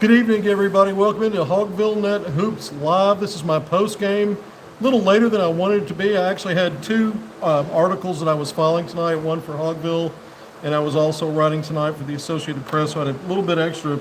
Good evening, everybody. Welcome into HogvilleNET Hoops Live. This is my post game. A little later than I wanted it to be. I actually had two articles that I was filing tonight, one for Hogville, and I was also writing tonight for the Associated Press. So I had a little bit extra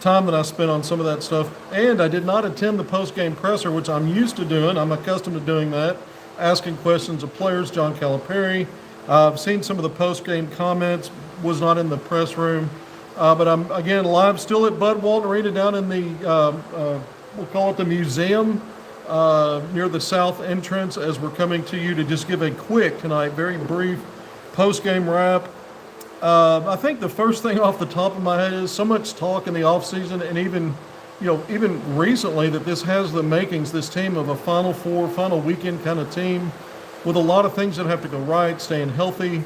time that I spent on some of that stuff. And I did not attend the post game presser, which I'm used to doing. I'm accustomed to doing that, asking questions of players, John Calipari. I've seen some of the post game comments, was not in the press room. But I'm, again, live still at Bud Walton Arena down in the, we'll call it the museum, near the south entrance, as we're coming to you to just give a quick tonight, very brief post-game wrap. I think the first thing off the top of my head is so much talk in the offseason and even recently that this has the makings, this team, of a Final Four, final weekend kind of team with a lot of things that have to go right, staying healthy.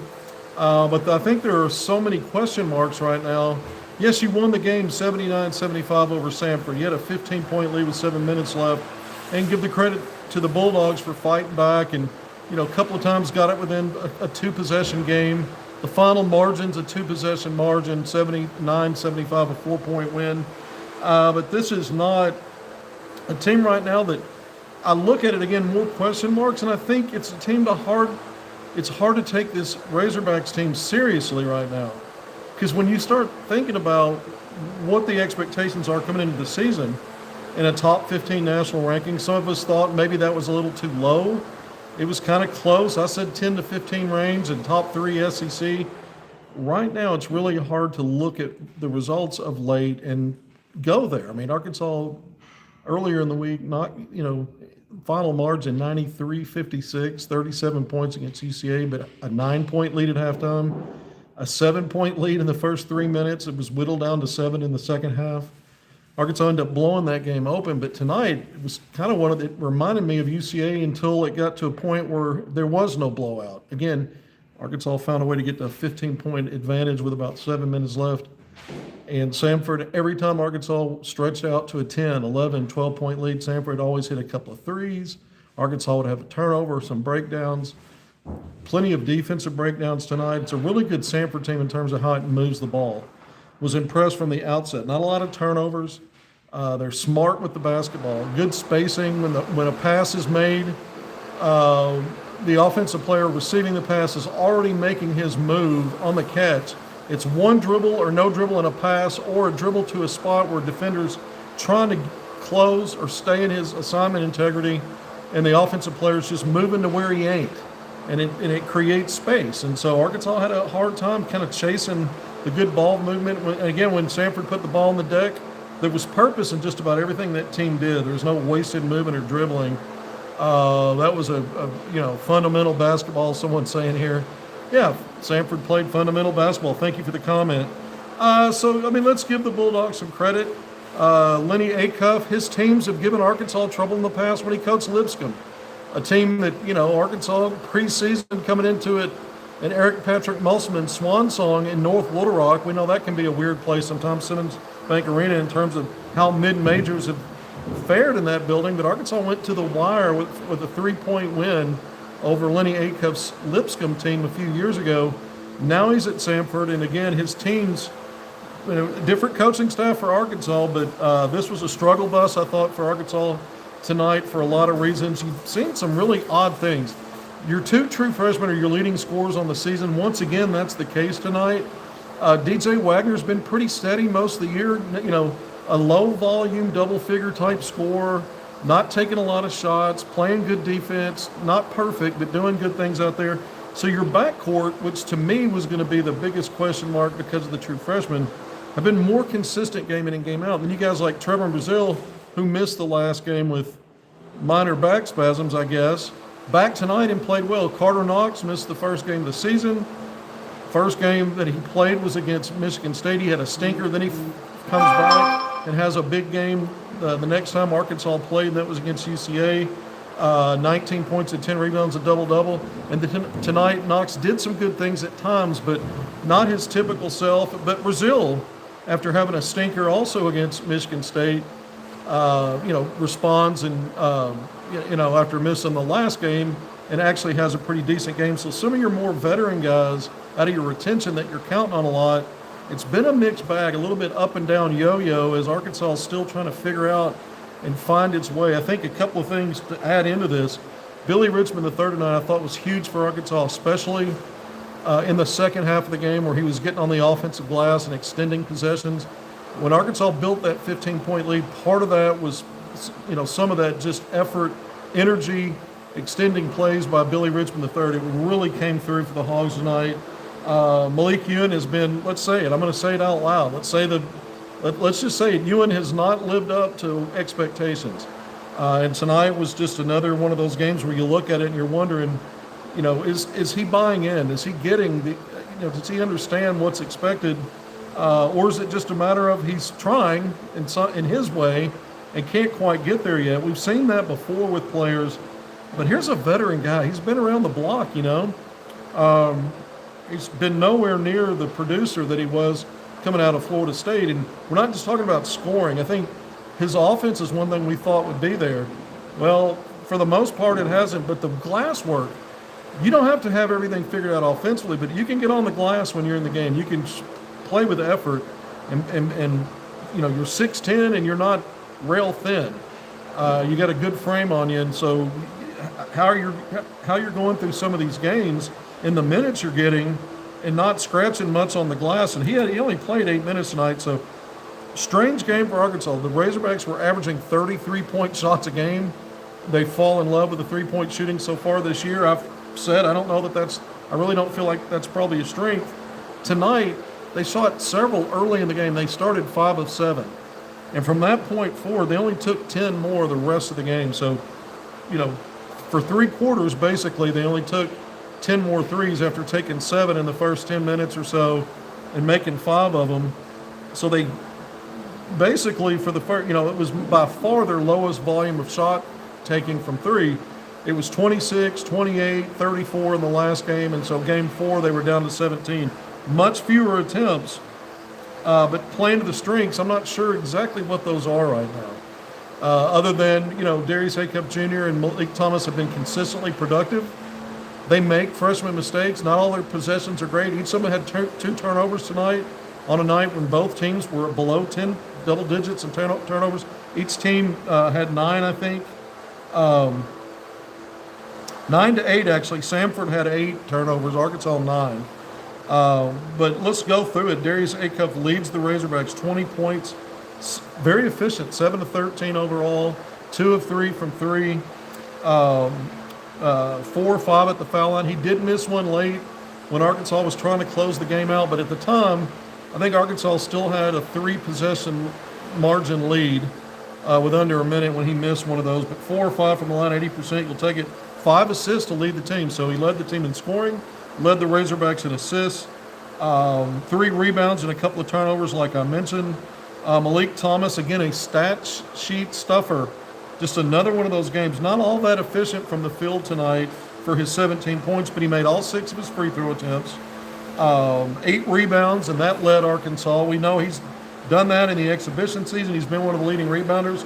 But I think there are so many question marks right now. Yes, you won the game 79-75 over Samford. You had a 15-point lead with 7 minutes left. And give the credit to the Bulldogs for fighting back and, a couple of times got it within a two-possession game. The final margin's a two-possession margin, 79-75, a 4-point win. But this is not a team right now that I look at it again, more question marks, and I think it's a team it's hard to take this Razorbacks team seriously right now. Because when you start thinking about what the expectations are coming into the season in a top 15 national ranking, some of us thought maybe that was a little too low. It was kind of close. I said 10 to 15 range and top 3 SEC. Right now, it's really hard to look at the results of late and go there. I mean, Arkansas earlier in the week, final margin 93-56, 37 points against UCA, but a 9-point lead at halftime, a 7-point lead in the first 3 minutes. It was whittled down to 7 in the second half. Arkansas ended up blowing that game open, but tonight it was kind of it reminded me of UCA until it got to a point where there was no blowout. Again, Arkansas found a way to get to a 15-point advantage with about 7 minutes left. And Samford, every time Arkansas stretched out to a 10, 11, 12-point lead, Samford always hit a couple of threes. Arkansas would have a turnover, some breakdowns, plenty of defensive breakdowns tonight. It's a really good Samford team in terms of how it moves the ball. Was impressed from the outset. Not a lot of turnovers. They're smart with the basketball. Good spacing when a pass is made. The offensive player receiving the pass is already making his move on the catch. It's one dribble or no dribble in a pass, or a dribble to a spot where defenders trying to close or stay in his assignment integrity, and the offensive player is just moving to where he ain't, and it creates space. And so Arkansas had a hard time kind of chasing the good ball movement. And again, when Samford put the ball on the deck, there was purpose in just about everything that team did. There was no wasted movement or dribbling. That was a fundamental basketball. Someone saying here, yeah, Samford played fundamental basketball. Thank you for the comment. Let's give the Bulldogs some credit. Lenny Acuff, his teams have given Arkansas trouble in the past when he coached Lipscomb, a team that, Arkansas preseason coming into it, and Eric Patrick Musselman's swan song in North Little Rock. We know that can be a weird place sometimes, Simmons Bank Arena, in terms of how mid-majors have fared in that building. But Arkansas went to the wire with a 3-point win over Lenny Acuff's Lipscomb team a few years ago. Now he's at Samford, and again, his team's different coaching staff for Arkansas, but this was a struggle bus, I thought, for Arkansas tonight for a lot of reasons. You've seen some really odd things. Your two true freshmen are your leading scorers on the season. Once again, that's the case tonight. DJ Wagner's been pretty steady most of the year, a low-volume, double-figure type scorer, not taking a lot of shots, playing good defense, not perfect, but doing good things out there. So your backcourt, which to me was going to be the biggest question mark because of the true freshmen, have been more consistent game in and game out. And you guys like Trevor Brazil, who missed the last game with minor back spasms, I guess, back tonight and played well. Carter Knox missed the first game of the season. First game that he played was against Michigan State. He had a stinker. Then he comes back and has a big game the next time Arkansas played, and that was against UCA. 19 points and 10 rebounds, a double-double. And tonight, Knox did some good things at times, but not his typical self. But Brazil, after having a stinker also against Michigan State, responds and, after missing the last game, and actually has a pretty decent game. So some of your more veteran guys out of your retention that you're counting on a lot, it's been a mixed bag, a little bit up and down yo-yo as Arkansas is still trying to figure out and find its way. I think a couple of things to add into this. Billy Richmond, the third tonight, I thought was huge for Arkansas, especially in the second half of the game where he was getting on the offensive glass and extending possessions. When Arkansas built that 15-point lead, part of that was, some of that just effort, energy, extending plays by Billy Richmond III. It really came through for the Hogs tonight. Malik Ewan has been, let's say it, I'm going to say it out loud. Let's just say it, Ewan has not lived up to expectations. And tonight was just another one of those games where you look at it and you're wondering, is he buying in? Is he getting does he understand what's expected? Or is it just a matter of he's trying in his way and can't quite get there yet? We've seen that before with players, but here's a veteran guy. He's been around the block, He's been nowhere near the producer that he was coming out of Florida State. And we're not just talking about scoring. I think his offense is one thing we thought would be there. Well, for the most part, it hasn't. But the glass work, you don't have to have everything figured out offensively, but you can get on the glass when you're in the game. You can play with effort, and you're 6'10", and you're not rail thin. You got a good frame on you, and so how you're going through some of these games in the minutes you're getting and not scratching much on the glass. And he only played 8 minutes tonight, so strange game for Arkansas. The Razorbacks were averaging 33-point shots a game. They fall in love with the three-point shooting so far this year. I've said I don't know that I really don't feel like that's probably a strength. Tonight, they shot several early in the game. They started 5 of 7. And from that point forward, they only took 10 more the rest of the game. So, for 3 quarters, basically, they only took 10 more threes after taking 7 in the first 10 minutes or so and making 5 of them. So they basically, for the first, it was by far their lowest volume of shot taking from 3. It was 26, 28, 34 in the last game. And so game 4, they were down to 17. Much fewer attempts, but playing to the strengths, I'm not sure exactly what those are right now. Other than, Darius Acuff Jr. and Malik Thomas have been consistently productive. They make freshman mistakes. Not all their possessions are great. Each of them had 2 turnovers tonight on a night when both teams were below 10 double digits in turnovers. Each team had 9, I think. 9 to 8, actually. Samford had 8 turnovers, Arkansas 9. But let's go through it. Darius Acuff leads the Razorbacks, 20 points. Very efficient, 7 to 13 overall, 2 of 3 from 3. 4 or 5 at the foul line. He did miss one late when Arkansas was trying to close the game out, but at the time, I think Arkansas still had a 3-possession margin lead with under a minute when he missed one of those. But 4 or 5 from the line, 80%, you'll take it. 5 assists to lead the team. So he led the team in scoring, led the Razorbacks in assists, 3 rebounds and a couple of turnovers, like I mentioned. Malik Thomas, again, a stat sheet stuffer. Just another one of those games. Not all that efficient from the field tonight for his 17 points, but he made all 6 of his free throw attempts. 8 rebounds, and that led Arkansas. We know he's done that in the exhibition season. He's been one of the leading rebounders,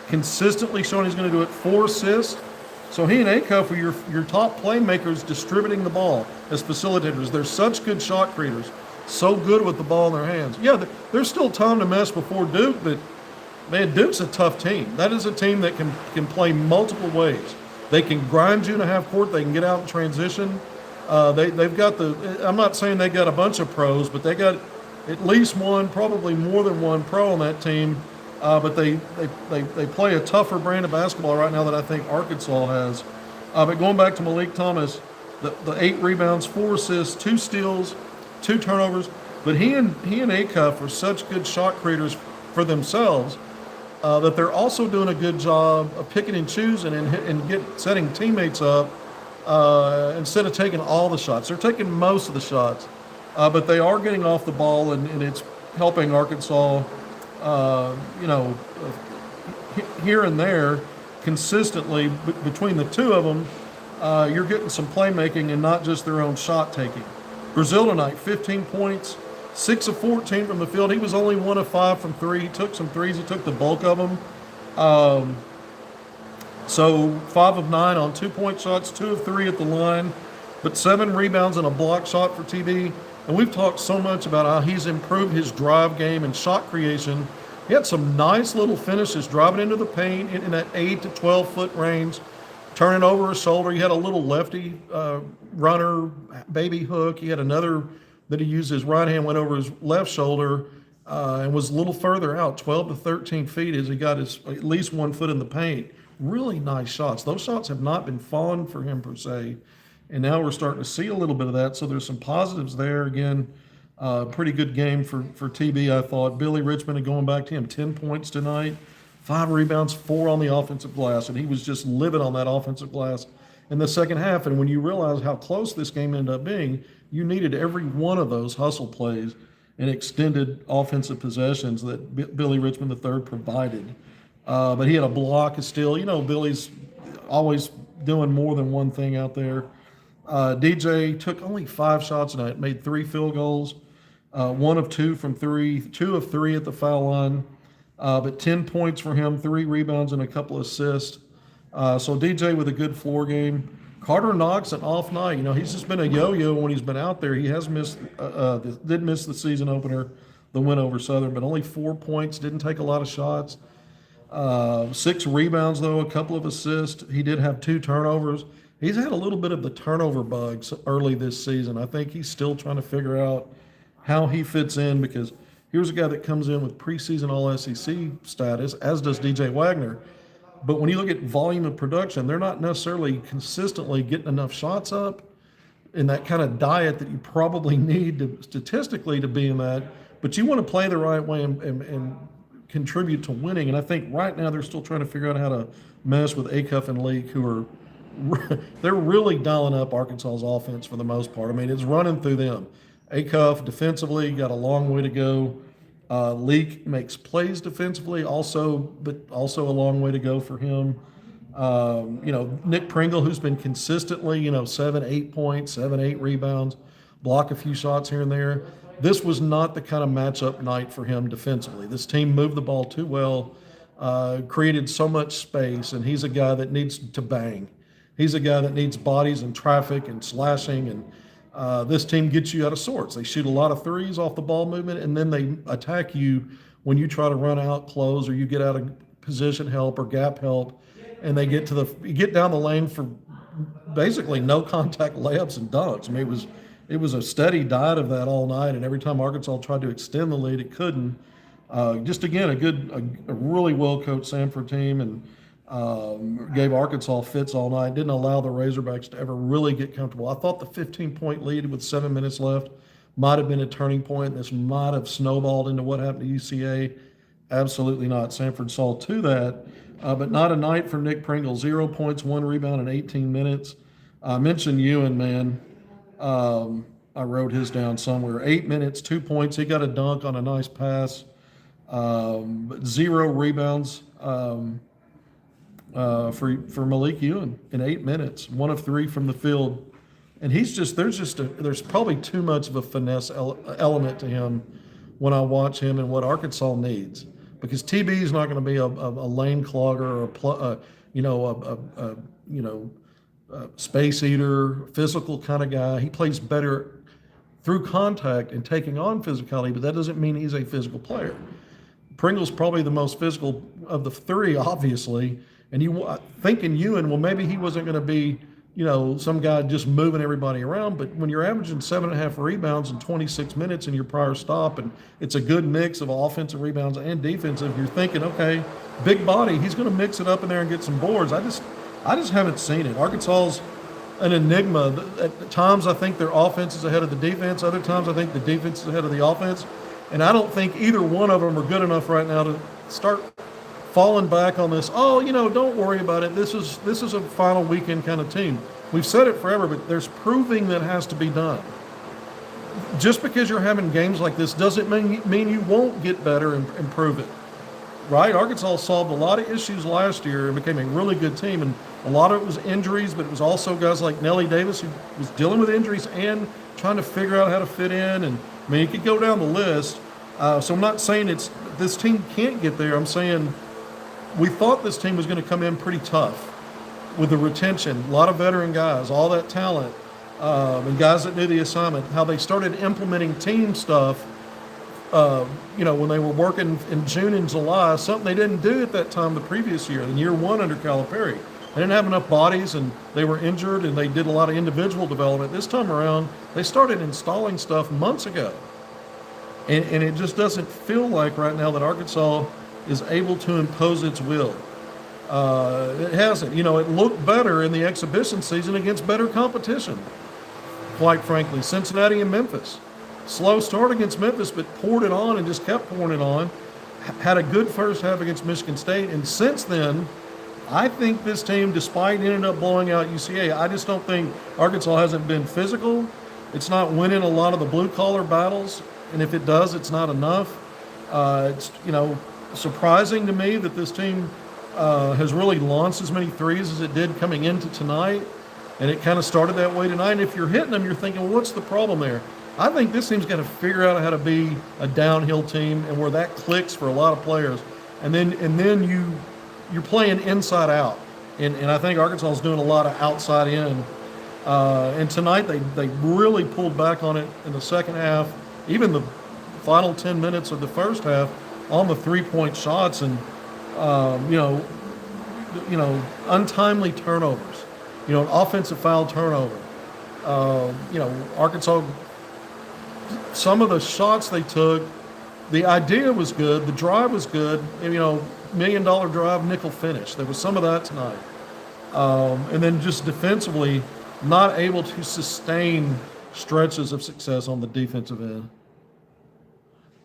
consistently showing he's going to do it. 4 assists. So he and Acuff are your top playmakers distributing the ball as facilitators. They're such good shot creators, so good with the ball in their hands. Yeah, there's still time to mess before Duke, but man, Duke's a tough team. That is a team that can play multiple ways. They can grind you in a half court. They can get out in transition. They've got I'm not saying they got a bunch of pros, but they got at least one, probably more than one pro on that team. But they play a tougher brand of basketball right now that I think Arkansas has. But going back to Malik Thomas, the 8 rebounds, 4 assists, 2 steals, 2 turnovers. But he and Acuff are such good shot creators for themselves that they're also doing a good job of picking and choosing and setting teammates up instead of taking all the shots. They're taking most of the shots, but they are getting off the ball, and it's helping Arkansas, here and there consistently. Between the two of them, you're getting some playmaking and not just their own shot taking. Brazil tonight, 15 points. 6 of 14 from the field. He was only 1 of 5 from 3. He took some threes. He took the bulk of them. So 5 of 9 on 2-point shots, 2 of 3 at the line, but 7 rebounds and a block shot for TB. And we've talked so much about how he's improved his drive game and shot creation. He had some nice little finishes driving into the paint in that 8 to 12 foot range, turning over his shoulder. He had a little lefty runner, baby hook. He had another that he used his right hand, went over his left shoulder, and was a little further out, 12 to 13 feet, as he got his at least 1 foot in the paint. Really nice shots. Those shots have not been falling for him per se, and now we're starting to see a little bit of that. So there's some positives there. Again, pretty good game for TB, I thought. Billy Richmond, going back to him, 10 points tonight, 5 rebounds, 4 on the offensive glass, and he was just living on that offensive glass in the second half. And when you realize how close this game ended up being, you needed every one of those hustle plays and extended offensive possessions that Billy Richmond III provided. But he had a block of steal. You know, Billy's always doing more than one thing out there. DJ took only 5 shots tonight, made 3 field goals, 1 of 2 from 3, 2 of 3 at the foul line, but 10 points for him, 3 rebounds and a couple assists. So DJ with a good floor game. Carter Knox, an off night. You know, he's just been a yo-yo when he's been out there. He has missed, did miss the season opener, the win over Southern, but only 4 points, didn't take a lot of shots. 6 rebounds, though, a couple of assists. He did have 2 turnovers. He's had a little bit of the turnover bugs early this season. I think he's still trying to figure out how he fits in, because here's a guy that comes in with preseason All-SEC status, as does DJ Wagner. But when you look at volume of production, they're not necessarily consistently getting enough shots up in that kind of diet that you probably need to statistically to be in that. But you want to play the right way and contribute to winning. And I think right now they're still trying to figure out how to mess with Acuff and Leak, who are they're really dialing up Arkansas's offense for the most part. I mean, it's running through them. Acuff defensively got a long way to go. Leak makes plays defensively, but also a long way to go for him. You know, Nick Pringle, who's been consistently, 7, 8 points, 7, 8 rebounds, block a few shots here and there. This was not the kind of matchup night for him defensively. This team moved the ball too well, created so much space, and he's a guy that needs to bang. He's a guy that needs bodies and traffic and slashing, and this team gets you out of sorts. They shoot a lot of threes off the ball movement, and then they attack you when you try to run out, close, or you get out of position help or gap help, and they get you get down the lane for basically no contact layups and dunks. I mean, it was a steady diet of that all night, and every time Arkansas tried to extend the lead, it couldn't. Just again, a really well coached Samford team, and gave Arkansas fits all night. Didn't allow the Razorbacks to ever really get comfortable. I thought the 15-point lead with 7 minutes left might have been a turning point. This might have snowballed into what happened to UCA. Absolutely not. Samford saw to that, but not a night for Nick Pringle. 0 points, 1 rebound in 18 minutes. I mentioned Ewan, man. I wrote his down somewhere. 8 minutes, 2 points. He got a dunk on a nice pass. 0 rebounds. For Malik Ewan in 8 minutes, 1 of 3 from the field, and there's probably too much of a finesse element to him when I watch him and what Arkansas needs, because TB is not going to be a lane clogger or a space eater, physical kind of guy. He plays better through contact and taking on physicality, but that doesn't mean he's a physical player. Pringle's probably the most physical of the 3, obviously. And you thinking Ewan, well, maybe he wasn't going to be, some guy just moving everybody around. But when you're averaging 7.5 rebounds in 26 minutes in your prior stop, and it's a good mix of offensive rebounds and defensive, you're thinking, okay, big body, he's going to mix it up in there and get some boards. I just haven't seen it. Arkansas's an enigma. At times, I think their offense is ahead of the defense. Other times, I think the defense is ahead of the offense. And I don't think either one of them are good enough right now to start falling back on this, don't worry about it. This is a final weekend kind of team. We've said it forever, but there's proving that has to be done. Just because you're having games like this doesn't mean you won't get better and improve it, right? Arkansas solved a lot of issues last year and became a really good team, and a lot of it was injuries, but it was also guys like Nellie Davis who was dealing with injuries and trying to figure out how to fit in. And I mean, you could go down the list. So I'm not saying this team can't get there. I'm saying we thought this team was going to come in pretty tough with the retention, a lot of veteran guys, all that talent. and guys that knew the assignment, how they started implementing team stuff, when they were working in June and July, something they didn't do at that time the previous year, in year one under Calipari. They didn't have enough bodies and they were injured and they did a lot of individual development. This time around, they started installing stuff months ago. And it just doesn't feel like right now that Arkansas is able to impose its will. It hasn't. It looked better in the exhibition season against better competition, quite frankly. Cincinnati and Memphis. Slow start against Memphis, but poured it on and just kept pouring it on. Had a good first half against Michigan State. And since then, I think this team, despite ending up blowing out UCA, I just don't think Arkansas hasn't been physical. It's not winning a lot of the blue-collar battles. And if it does, it's not enough. It's surprising to me that this team has really launched as many threes as it did coming into tonight. And it kind of started that way tonight. And if you're hitting them, you're thinking, well, what's the problem there? I think this team's got to figure out how to be a downhill team and where that clicks for a lot of players. And then you're playing inside out. And I think Arkansas is doing a lot of outside in. And tonight they really pulled back on it in the second half, even the final 10 minutes of the first half on the three-point shots and, untimely turnovers, an offensive foul turnover. Arkansas, some of the shots they took, the idea was good, the drive was good, million-dollar drive, nickel finish. There was some of that tonight. And then just defensively, not able to sustain stretches of success on the defensive end.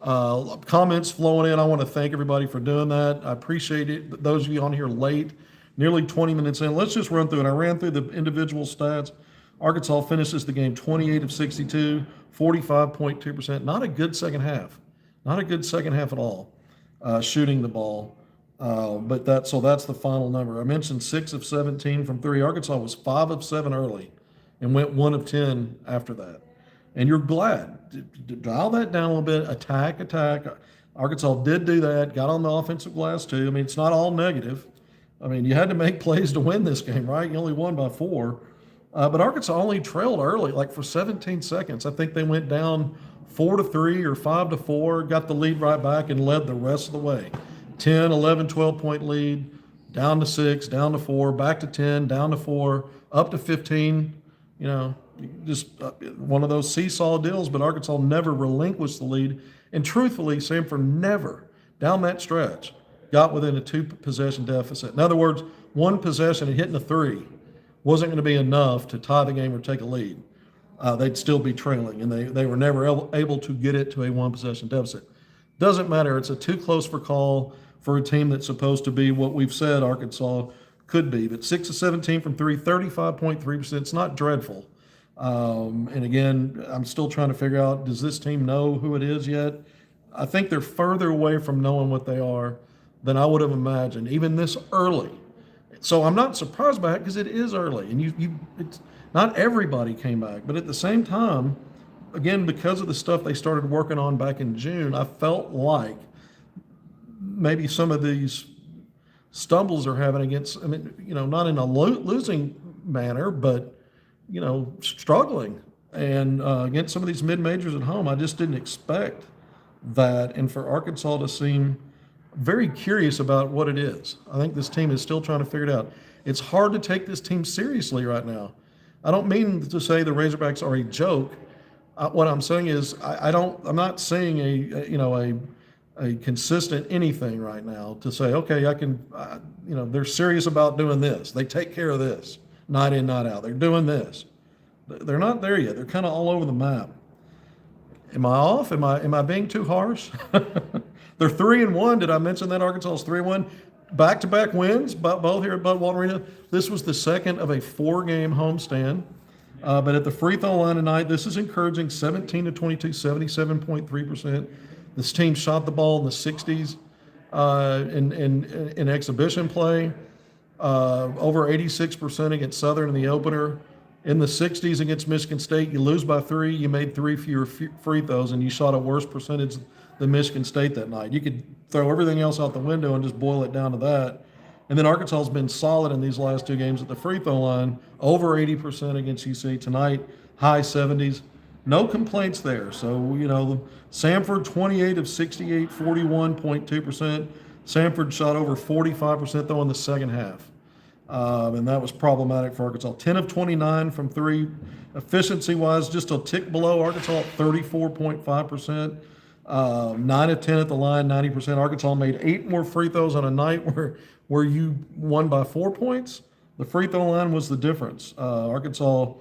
Comments flowing in. I want to thank everybody for doing that. I appreciate it. Those of you on here late, nearly 20 minutes in. Let's just run through it. I ran through the individual stats. Arkansas finishes the game 28 of 62, 45.2%. Not a good second half. Not a good second half at all, shooting the ball. But that's the final number. I mentioned 6 of 17 from three. Arkansas was 5 of 7 early and went 1 of 10 after that. And you're glad. Dial that down a little bit. Attack. Arkansas did do that. Got on the offensive glass too. I mean, it's not all negative. I mean, you had to make plays to win this game, right? You only won by 4. But Arkansas only trailed early, like for 17 seconds. I think they went down 4-3 or 5-4, got the lead right back and led the rest of the way. 10, 11, 12-point lead, down to 6, down to 4, back to 10, down to 4, up to 15. Just one of those seesaw deals, but Arkansas never relinquished the lead. And truthfully, Samford never, down that stretch, got within a 2-possession deficit. In other words, 1 possession and hitting a 3 wasn't going to be enough to tie the game or take a lead. They'd still be trailing, and they were never able to get it to a 1-possession deficit. Doesn't matter. It's a too close for call for a team that's supposed to be what we've said Arkansas could be. But 6 of 17 from 3, 35.3%. It's not dreadful. And again, I'm still trying to figure out, does this team know who it is yet? I think they're further away from knowing what they are than I would have imagined, even this early. So I'm not surprised by it because it is early, and it's not everybody came back. But at the same time, again, because of the stuff they started working on back in June, I felt like maybe some of these stumbles are having against, not in a losing manner, but struggling. And against some of these mid-majors at home, I just didn't expect that. And for Arkansas to seem very curious about what it is. I think this team is still trying to figure it out. It's hard to take this team seriously right now. I don't mean to say the Razorbacks are a joke. What I'm saying is I'm not seeing a consistent anything right now to say, okay, I can, they're serious about doing this. They take care of this. Night in, night out. They're doing this. They're not there yet. They're kind of all over the map. Am I off? Am I being too harsh? They're 3-1. Did I mention that Arkansas is 3-1? Back-to-back wins, both here at Bud Walton Arena. This was the second of a 4-game homestand. But at the free throw line tonight, this is encouraging. 17 to 22, 77.3%. This team shot the ball in the 60s in exhibition play. Over 86% against Southern in the opener. In the 60s against Michigan State, you lose by 3, you made 3 fewer free throws, and you shot a worse percentage than Michigan State that night. You could throw everything else out the window and just boil it down to that. And then Arkansas has been solid in these last 2 games at the free throw line, over 80% against UC. Tonight, high 70s. No complaints there. So, Samford 28 of 68, 41.2%. Samford shot over 45% though in the second half. And that was problematic for Arkansas. 10 of 29 from three. Efficiency wise, just a tick below Arkansas at 34.5%. 9 of 10 at the line, 90%. Arkansas made 8 more free throws on a night where you won by 4 points. The free throw line was the difference. Samford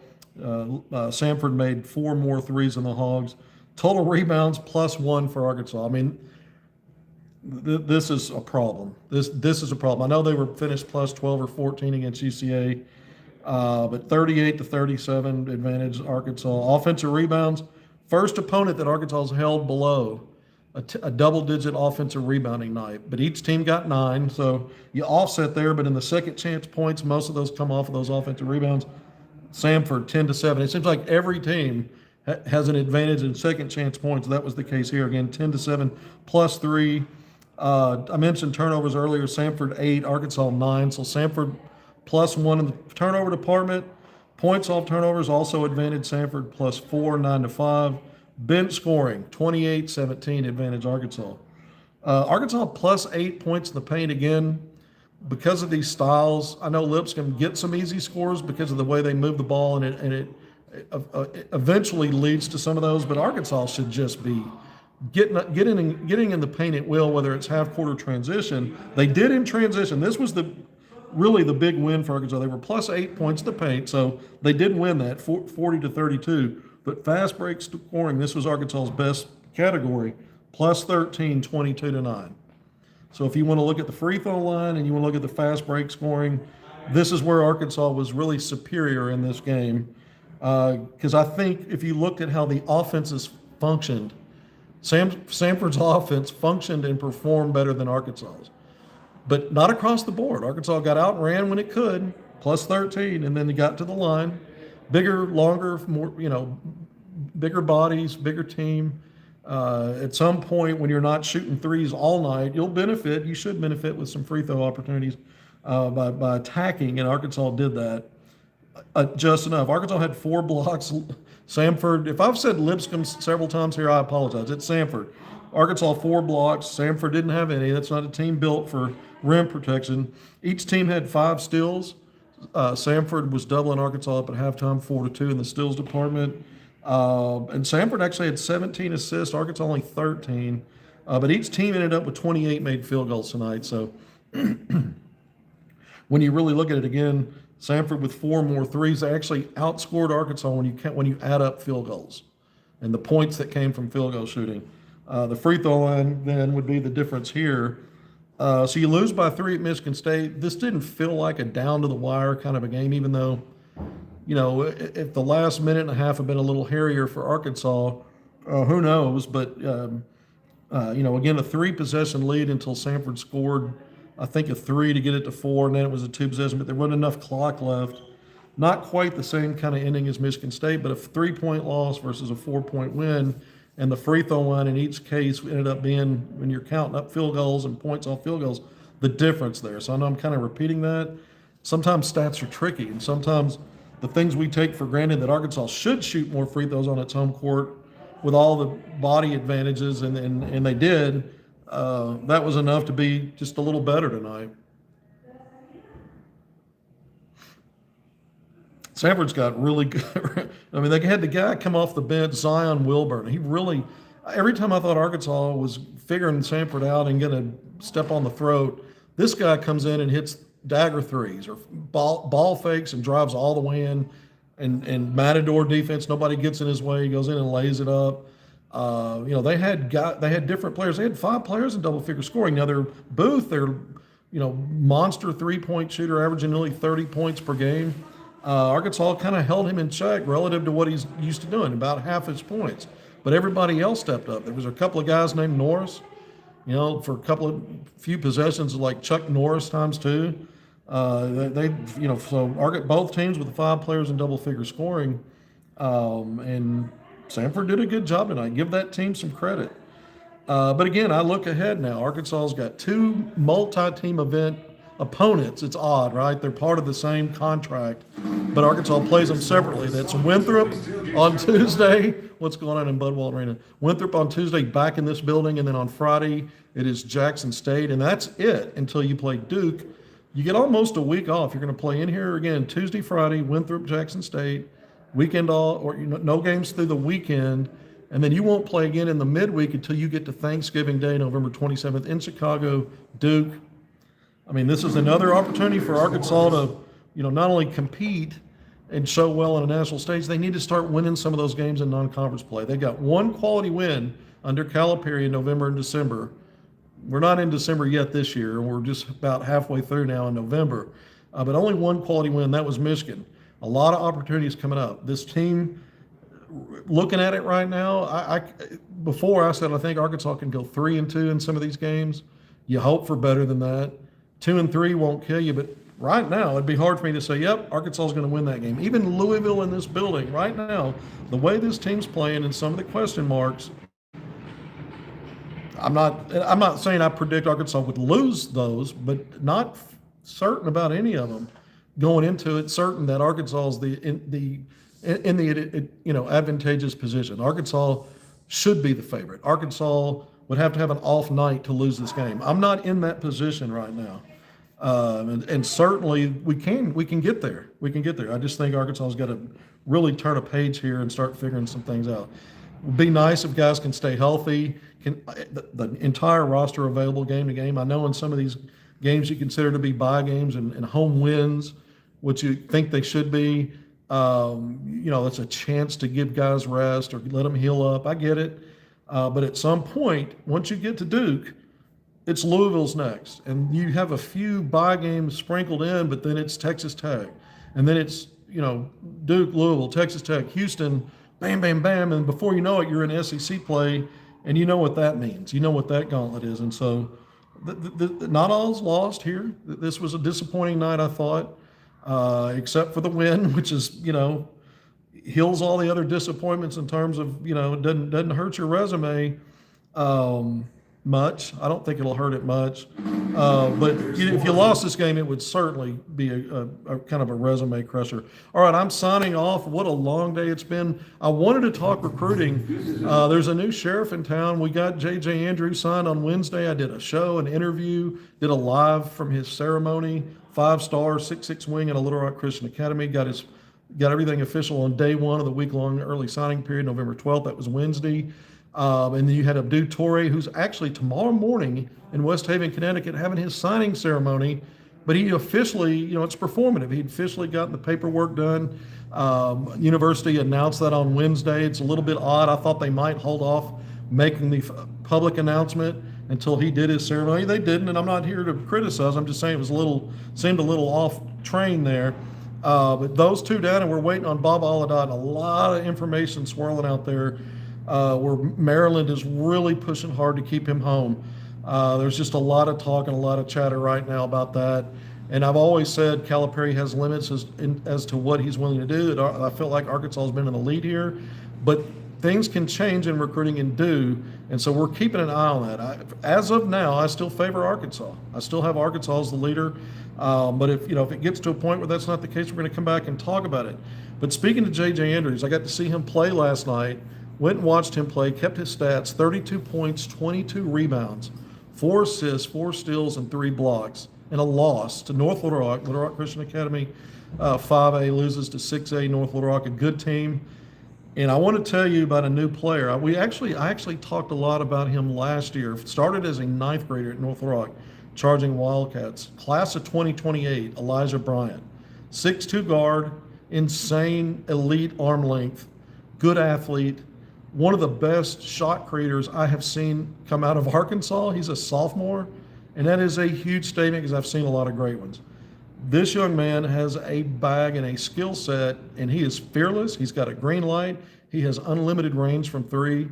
made 4 more threes than the Hogs. Total rebounds +1 for Arkansas. I mean, this is a problem. This is a problem. I know they were finished +12 or 14 against UCA, but 38-37 advantage Arkansas. Offensive rebounds, first opponent that Arkansas has held below a double-digit offensive rebounding night. But each team got 9, so you offset there. But in the second chance points, most of those come off of those offensive rebounds. Samford 10-7. It seems like every team has an advantage in second chance points. That was the case here again. 10-7 +3. I mentioned turnovers earlier. Samford 8, Arkansas 9. So Samford +1 in the turnover department. Points off turnovers also advantage Samford +4, 9-5. Bench scoring 28-17 advantage Arkansas. Arkansas +8 points in the paint again. Because of these styles, I know Lipscomb gets some easy scores because of the way they move the ball, and it eventually leads to some of those. But Arkansas should just be getting in the paint at will, whether it's half court or transition. They did in transition. This was really the big win for Arkansas. They were +8 points in the paint, so they did win that 40-32. But fast break scoring, this was Arkansas's best category, +13, 22-9. So if you want to look at the free throw line and you want to look at the fast break scoring, this is where Arkansas was really superior in this game. Because I think if you looked at how the offenses functioned, Samford's offense functioned and performed better than Arkansas's. But not across the board. Arkansas got out and ran when it could, +13, and then they got to the line. Bigger, longer, more, bigger bodies, bigger team. At some point, when you're not shooting threes all night, you should benefit with some free throw opportunities by attacking, and Arkansas did that just enough. Arkansas had 4 blocks. Samford, if I've said Lipscomb several times here, I apologize. It's Samford. Arkansas 4 blocks. Samford didn't have any. That's not a team built for rim protection. Each team had 5 steals. Samford was doubling Arkansas up at halftime, 4-2 in the steals department. And Samford actually had 17 assists, Arkansas only 13. But each team ended up with 28 made field goals tonight. So when you really look at it again, Samford with 4 more threes, they actually outscored Arkansas when you add up field goals and the points that came from field goal shooting. The free throw line then would be the difference here. So you lose by 3 at Michigan State. This didn't feel like a down to the wire kind of a game, even though, if the last minute and a half had been a little hairier for Arkansas, who knows? But, again, a 3-possession lead until Samford scored, I think, a 3 to get it to 4, and then it was a 2-possession, but there wasn't enough clock left. Not quite the same kind of ending as Michigan State, but a 3-point loss versus a 4-point win. And the free throw line in each case ended up being, when you're counting up field goals and points off field goals, the difference there. So I know I'm kind of repeating that. Sometimes stats are tricky, and sometimes the things we take for granted that Arkansas should shoot more free throws on its home court with all the body advantages, and they did, that was enough to be just a little better tonight. Samford's got really good. I mean, they had the guy come off the bench, Zion Wilburn. He really, every time I thought Arkansas was figuring Samford out and going to step on the throat, this guy comes in and hits dagger threes or ball fakes and drives all the way in. And Matador defense, nobody gets in his way. He goes in and lays it up. They had different players. They had 5 players in double-figure scoring. Now they're monster 3-point shooter, averaging nearly 30 points per game. Arkansas kind of held him in check relative to what he's used to doing, about half his points. But everybody else stepped up. There was a couple of guys named Norris, for few possessions, like Chuck Norris times 2. So both teams with 5 players in double-figure scoring, and Samford did a good job tonight. Give that team some credit. But again, I look ahead now. Arkansas's got 2 multi-team event opponents. It's odd, right? They're part of the same contract, but Arkansas plays them separately. That's Winthrop on Tuesday. What's going on in Budwell Arena? Winthrop on Tuesday back in this building, and then on Friday it is Jackson State, and that's it until you play Duke. You get almost a week off. You're going to play in here again Tuesday, Friday, Winthrop, Jackson State, weekend all, or no games through the weekend, and then you won't play again in the midweek until you get to Thanksgiving Day, November 27th in Chicago, Duke. I mean, this is another opportunity for Arkansas to, not only compete and show well on a national stage, they need to start winning some of those games in non-conference play. They got one quality win under Calipari in November and December. We're not in December yet this year, and we're just about halfway through now in November. But only one quality win, that was Michigan. A lot of opportunities coming up. This team, looking at it right now, before I said I think Arkansas can go 3-2 in some of these games. You hope for better than that. 2-3 won't kill you, but right now it'd be hard for me to say, yep, Arkansas is going to win that game. Even Louisville in this building right now, the way this team's playing and some of the question marks, I'm not saying I predict Arkansas would lose those, but not certain about any of them going into it. Certain that Arkansas is in the advantageous position. Arkansas should be the favorite. Arkansas would have to have an off night to lose this game. I'm not in that position right now. And certainly we can get there. We can get there. I just think Arkansas's got to really turn a page here and start figuring some things out. It would be nice if guys can stay healthy, the entire roster available game to game. I know in some of these games you consider to be bye games and home wins, which you think they should be. It's a chance to give guys rest or let them heal up. I get it. But at some point, once you get to Duke, it's Louisville's next. And you have a few bye games sprinkled in, but then it's Texas Tech. And then it's, Duke, Louisville, Texas Tech, Houston, bam, bam, bam. And before you know it, you're in SEC play, and you know what that means. You know what that gauntlet is. And so not all's lost here. This was a disappointing night, I thought, except for the win, which is, heals all the other disappointments in terms of, it doesn't hurt your resume much. I don't think it'll hurt it much. But if you lost this game, it would certainly be a kind of a resume crusher. All right, I'm signing off. What a long day it's been. I wanted to talk recruiting. There's a new sheriff in town. We got J.J. Andrews signed on Wednesday. I did a show, an interview, did a live from his ceremony. 5-star, 6'6" wing at a Little Rock Christian Academy. Got everything official on day one of the week-long early signing period, November 12th. That was Wednesday. And then you had Abdou Toure, who's actually tomorrow morning in West Haven, Connecticut, having his signing ceremony. But he officially, it's performative. He'd officially gotten the paperwork done. University announced that on Wednesday. It's a little bit odd. I thought they might hold off making the public announcement until he did his ceremony. They didn't, and I'm not here to criticize. I'm just saying it seemed a little off train there. But those two down, and we're waiting on Bob Alladot. A lot of information swirling out there where Maryland is really pushing hard to keep him home. There's just a lot of talk and a lot of chatter right now about that. And I've always said Calipari has limits as to what he's willing to do. I feel like Arkansas has been in the lead here, but things can change in recruiting and do, and so we're keeping an eye on that. As of now, I still favor Arkansas. I still have Arkansas as the leader, but if it gets to a point where that's not the case, we're going to come back and talk about it. But speaking to J.J. Andrews, I got to see him play last night, went and watched him play, kept his stats, 32 points, 22 rebounds, 4 assists, 4 steals, and 3 blocks, in a loss to North Little Rock Christian Academy, 5A loses to 6A North Little Rock, a good team. And I want to tell you about a new player. I actually talked a lot about him last year. Started as a 9th grader at North Little Rock, charging Wildcats. Class of 2028, Elijah Bryant. 6'2" guard, insane elite arm length, good athlete, one of the best shot creators I have seen come out of Arkansas. He's a sophomore, and that is a huge statement because I've seen a lot of great ones. This young man has a bag and a skill set, and he is fearless. He's got a green light. He has unlimited range from 3.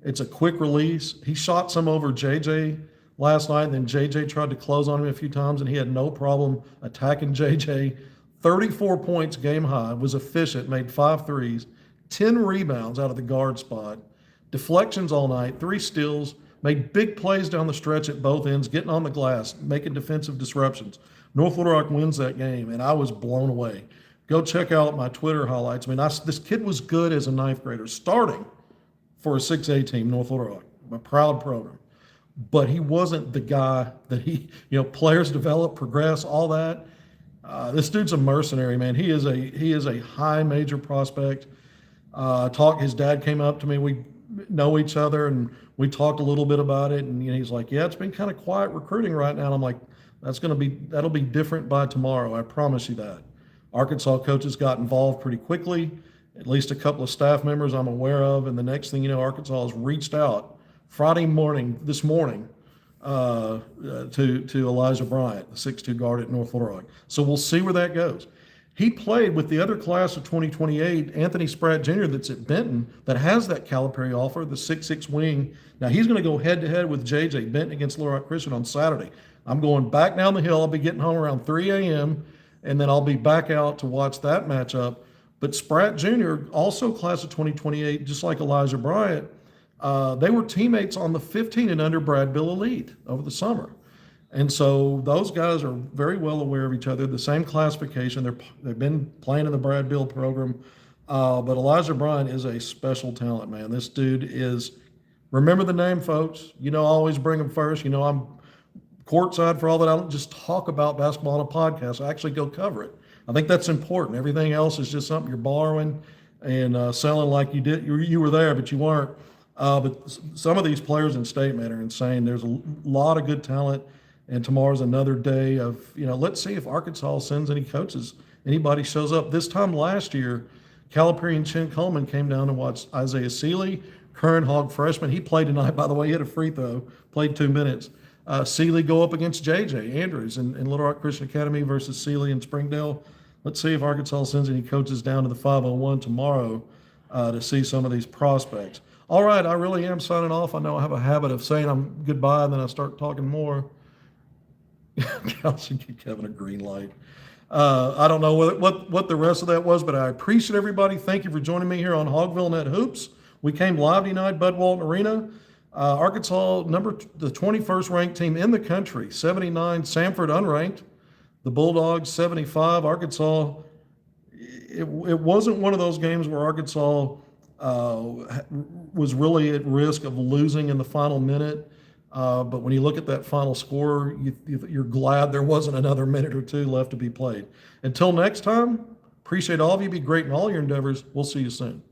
It's a quick release. He shot some over JJ last night, and then JJ tried to close on him a few times, and he had no problem attacking JJ. 34 points game high, was efficient, made 5 threes, 10 rebounds out of the guard spot, deflections all night, 3 steals, made big plays down the stretch at both ends, getting on the glass, making defensive disruptions. North Little Rock wins that game, and I was blown away. Go check out my Twitter highlights. I mean, this kid was good as a ninth grader, starting for a 6A team, North Little Rock, a proud program. But he wasn't the guy that players develop, progress, all that. This dude's a mercenary, man. He is a high major prospect. His dad came up to me. We know each other, and we talked a little bit about it. And he's like, "Yeah, it's been kind of quiet recruiting right now." And I'm like, that'll be different by tomorrow. I promise you that. Arkansas coaches got involved pretty quickly, at least a couple of staff members I'm aware of. And the next thing you know, Arkansas has reached out this morning, to Elijah Bryant, the 6'2" guard at North Little Rock. So we'll see where that goes. He played with the other class of 2028, Anthony Spratt Jr., that's at Benton, that has that Calipari offer, the 6'6" wing. Now he's going to go head-to-head with JJ Benton against Little Rock Christian on Saturday. I'm going back down the hill. I'll be getting home around 3 a.m., and then I'll be back out to watch that matchup. But Spratt Jr., also class of 2028, just like Elijah Bryant, they were teammates on the 15 and under Brad Bill Elite over the summer. And so those guys are very well aware of each other, the same classification. They've been playing in the Brad Bill program. But Elijah Bryant is a special talent, man. This dude is, remember the name, folks. I always bring him first. I'm courtside for all that. I don't just talk about basketball on a podcast. I actually go cover it. I think that's important. Everything else is just something you're borrowing and selling like you were there, but you weren't. But some of these players in state, man, are insane. There's a lot of good talent, and tomorrow's another day of, let's see if Arkansas sends any coaches, anybody shows up. This time last year, Calipari and Chin Coleman came down to watch Isaiah Seeley, current Hog freshman. He played tonight, by the way. He hit a free throw, played 2 minutes. Seeley go up against JJ Andrews in Little Rock Christian Academy versus Seeley in Springdale. Let's see if Arkansas sends any coaches down to the 501 tomorrow to see some of these prospects. All right, I really am signing off. I know I have a habit of saying I'm goodbye, and then I start talking more. Cal should give Kevin a green light. I don't know what the rest of that was, but I appreciate everybody. Thank you for joining me here on HogvilleNET Hoops. We came live tonight, Bud Walton Arena. Arkansas, the 21st ranked team in the country, 79. Samford unranked. The Bulldogs, 75. Arkansas, it wasn't one of those games where Arkansas was really at risk of losing in the final minute. But when you look at that final score, you're glad there wasn't another minute or two left to be played. Until next time, appreciate all of you. Be great in all your endeavors. We'll see you soon.